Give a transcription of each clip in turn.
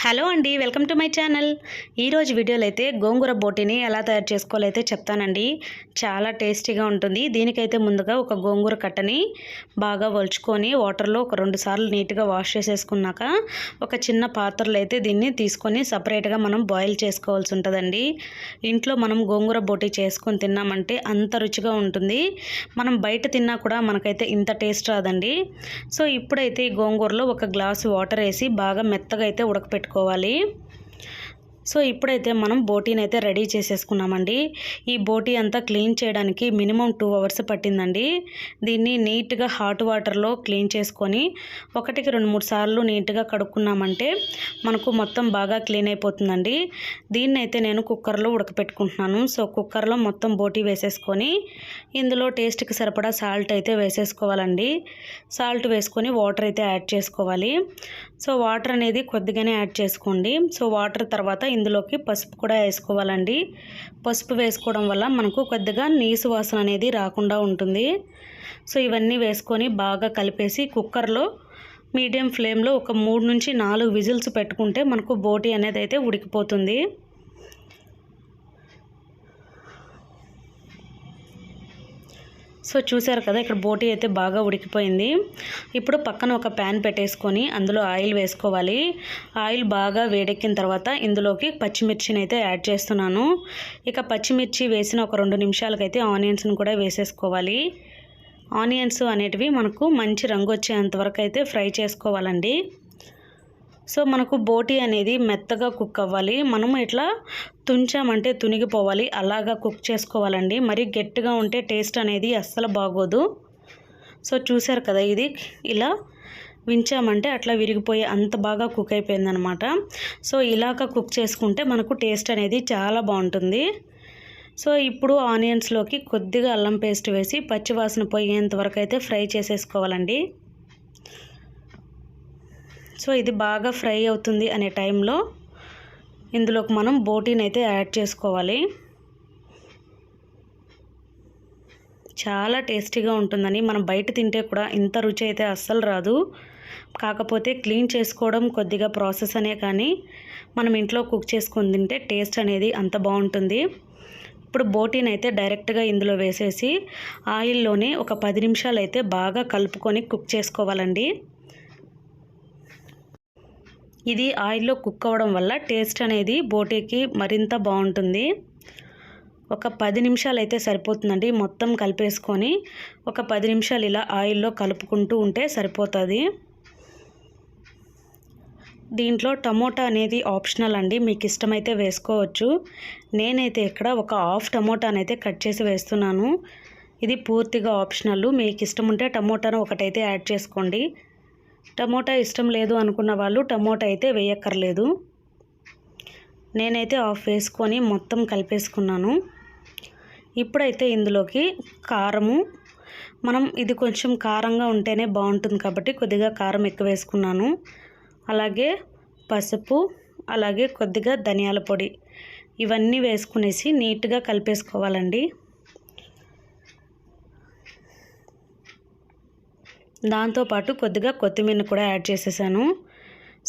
Hello అండి, welcome to my channel. ఈరోజు వీడియోలో అయితే గోంగూర బోటీని ఎలా తయారు చేసుకోవాలో అయితే చెప్తానండి. చాలా టేస్టీగా ఉంటుంది. దీనికైతే ముందుగా ఒక గోంగూర కట్టని బాగా వలుచుకొని వాటర్లో ఒక 2 సార్లు నీట్గా వాష్ చేసేసుకున్నాక ఒక చిన్న పాత్రలో అయితే దీన్ని తీసుకొని సపరేట్గా మనం బాయిల్ చేసుకోవాల్సి ఉంటుందండి. ఇంట్లో మనం గోంగూర బోటీ చేసుకొని తిన్నామంటే అంత రుచిగా ఉంటుంది. మనం బయట తిన్నా కూడా మనకైతే ఇంత టేస్ట్ రాదండి. సో ఇప్పుడైతే ఈ గోంగూరలో ఒక గ్లాసు వాటర్ వేసి బాగా మెత్తగా అయితే ఉడకపెట్టుకోవాలి. సో ఇప్పుడైతే మనం బోటీని అయితే రెడీ చేసేసుకున్నామండి. ఈ బోటీ అంతా క్లీన్ చేయడానికి మినిమం 2 అవర్స్ పట్టిందండి. దీన్ని నీట్గా హాట్ వాటర్లో క్లీన్ చేసుకొని 1-2-3 సార్లు నీట్గా కడుక్కున్నామంటే మనకు మొత్తం బాగా క్లీన్ అయిపోతుందండి. దీన్ని అయితే నేను కుక్కర్లో ఉడకపెట్టుకుంటున్నాను. సో కుక్కర్లో మొత్తం బోటీ వేసేసుకొని ఇందులో టేస్ట్కి సరిపడా సాల్ట్ అయితే వేసేసుకోవాలండి. సాల్ట్ వేసుకొని వాటర్ అయితే యాడ్ చేసుకోవాలి. సో వాటర్ అనేది కొద్దిగానే యాడ్ చేసుకోండి. సో వాటర్ తర్వాత ఇందులోకి పసుపు కూడా వేసుకోవాలండి. పసుపు వేసుకోవడం వల్ల మనకు కొద్దిగా నీసు వాసన అనేది రాకుండా ఉంటుంది. సో ఇవన్నీ వేసుకొని బాగా కలిపేసి కుక్కర్లో మీడియం ఫ్లేమ్లో ఒక 3-4 విజిల్స్ పెట్టుకుంటే మనకు బోటీ అనేది అయితే ఉడికిపోతుంది. సో చూసారు కదా, ఇక్కడ బోటీ అయితే బాగా ఉడికిపోయింది. ఇప్పుడు పక్కన ఒక ప్యాన్ పెట్టేసుకొని అందులో ఆయిల్ వేసుకోవాలి. ఆయిల్ బాగా వేడెక్కిన తర్వాత ఇందులోకి పచ్చిమిర్చిని అయితే యాడ్ చేస్తున్నాను. ఇక పచ్చిమిర్చి వేసిన ఒక 2 నిమిషాలకైతే ఆనియన్స్ని కూడా వేసేసుకోవాలి. ఆనియన్స్ అనేటివి మనకు మంచి రంగు వచ్చేంత వరకు అయితే ఫ్రై చేసుకోవాలండి. సో మనకు బోటీ అనేది మెత్తగా కుక్ అవ్వాలి. మనం ఇట్లా తుంచామంటే తునిగిపోవాలి, అలాగా కుక్ చేసుకోవాలండి. మరి గట్టిగా ఉంటే టేస్ట్ అనేది అస్సలు బాగోదు. సో చూసారు కదా, ఇది ఇలా వించామంటే అట్లా విరిగిపోయి అంత బాగా కుక్ అయిపోయిందనమాట. సో ఇలాగ కుక్ చేసుకుంటే మనకు టేస్ట్ అనేది చాలా బాగుంటుంది. సో ఇప్పుడు ఆనియన్స్లోకి కొద్దిగా అల్లం పేస్ట్ వేసి పచ్చివాసన పోయేంత వరకు అయితే ఫ్రై చేసేసుకోవాలండి. సో ఇది బాగా ఫ్రై అవుతుంది అనే టైంలో ఇందులోకి మనం బోటీని అయితే యాడ్ చేసుకోవాలి. చాలా టేస్టీగా ఉంటుందని మనం బయట తింటే కూడా ఇంత రుచి అయితే అస్సలు రాదు. కాకపోతే క్లీన్ చేసుకోవడం కొద్దిగా ప్రాసెస్ అనే కానీ మనం ఇంట్లో కుక్ చేసుకొని తింటే టేస్ట్ అనేది అంత బాగుంటుంది. ఇప్పుడు బోటీని అయితే డైరెక్ట్గా ఇందులో వేసేసి ఆయిల్లోనే ఒక 10 నిమిషాలు అయితే బాగా కలుపుకొని కుక్ చేసుకోవాలండి. ఇది ఆయిల్లో కుక్ అవ్వడం వల్ల టేస్ట్ అనేది బోటీకి మరింత బాగుంటుంది. ఒక 10 నిమిషాలు అయితే సరిపోతుందండి. మొత్తం కలిపేసుకొని ఒక 10 నిమిషాలు ఇలా ఆయిల్లో కలుపుకుంటూ ఉంటే సరిపోతుంది. దీంట్లో టమోటా అనేది ఆప్షనల్ అండి, మీకు ఇష్టమైతే వేసుకోవచ్చు. నేనైతే ఇక్కడ ఒక హాఫ్ టమోటానైతే కట్ చేసి వేస్తున్నాను. ఇది పూర్తిగా ఆప్షనల్. మీకు ఇష్టం ఉంటే టమోటాను ఒకటైతే యాడ్ చేసుకోండి. టమోటా ఇష్టం లేదు అనుకున్న వాళ్ళు టమోటా అయితే వేయక్కర్లేదు. నేనైతే హాఫ్ వేసుకొని మొత్తం కలిపేసుకున్నాను. ఇప్పుడైతే ఇందులోకి కారము, మనం ఇది కొంచెం కారంగా ఉంటేనే బాగుంటుంది కాబట్టి కొద్దిగా కారం ఎక్కువ వేసుకున్నాను. అలాగే పసుపు, అలాగే కొద్దిగా ధనియాల పొడి, ఇవన్నీ వేసుకునేసి నీట్గా కలిపేసుకోవాలండి. దాంతోపాటు కొద్దిగా కొత్తిమీర కూడా యాడ్ చేసేసాను.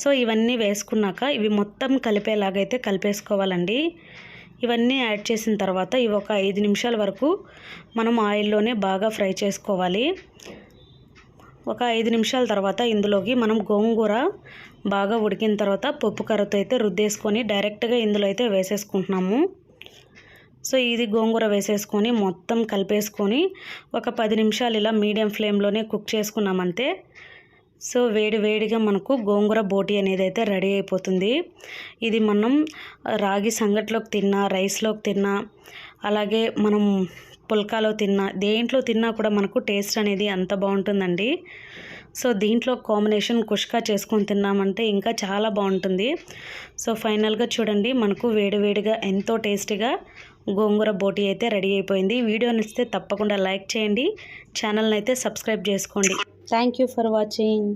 సో ఇవన్నీ వేసుకున్నాక ఇవి మొత్తం కలిపేలాగైతే కలిపేసుకోవాలండి. ఇవన్నీ యాడ్ చేసిన తర్వాత ఇవి ఒక 5 నిమిషాల వరకు మనం ఆయిల్లోనే బాగా ఫ్రై చేసుకోవాలి. ఒక 5 నిమిషాల తర్వాత ఇందులోకి మనం గోంగూర బాగా ఉడికిన తర్వాత పప్పు కర్రతో అయితే రుద్దేసుకొని డైరెక్ట్గా ఇందులో అయితే వేసేసుకుంటున్నాము. సో ఇది గోంగూర వేసేసుకొని మొత్తం కలిపేసుకొని ఒక 10 నిమిషాలు ఇలా మీడియం ఫ్లేమ్లోనే కుక్ చేసుకున్నామంతే. సో వేడిగా మనకు గోంగూర బోటీ అనేది అయితే రెడీ అయిపోతుంది. ఇది మనం రాగి సంగట్లోకి తిన్నా, రైస్లోకి తిన్నా, అలాగే మనం పుల్కాలో తిన్నా, దేంట్లో తిన్నా కూడా మనకు టేస్ట్ అనేది అంత బాగుంటుందండి. సో దీంట్లో కాంబినేషన్ కుష్కా చేసుకొని తిన్నామంటే ఇంకా చాలా బాగుంటుంది. సో ఫైనల్గా చూడండి, మనకు వేడిగా ఎంతో టేస్టీగా గోంగూర బోటీ అయితే రెడీ అయిపోయింది. వీడియో నచ్చితే తప్పకుండా లైక్ చేయండి, ఛానల్ని అయితే సబ్స్క్రైబ్ చేసుకోండి. Thank you for watching.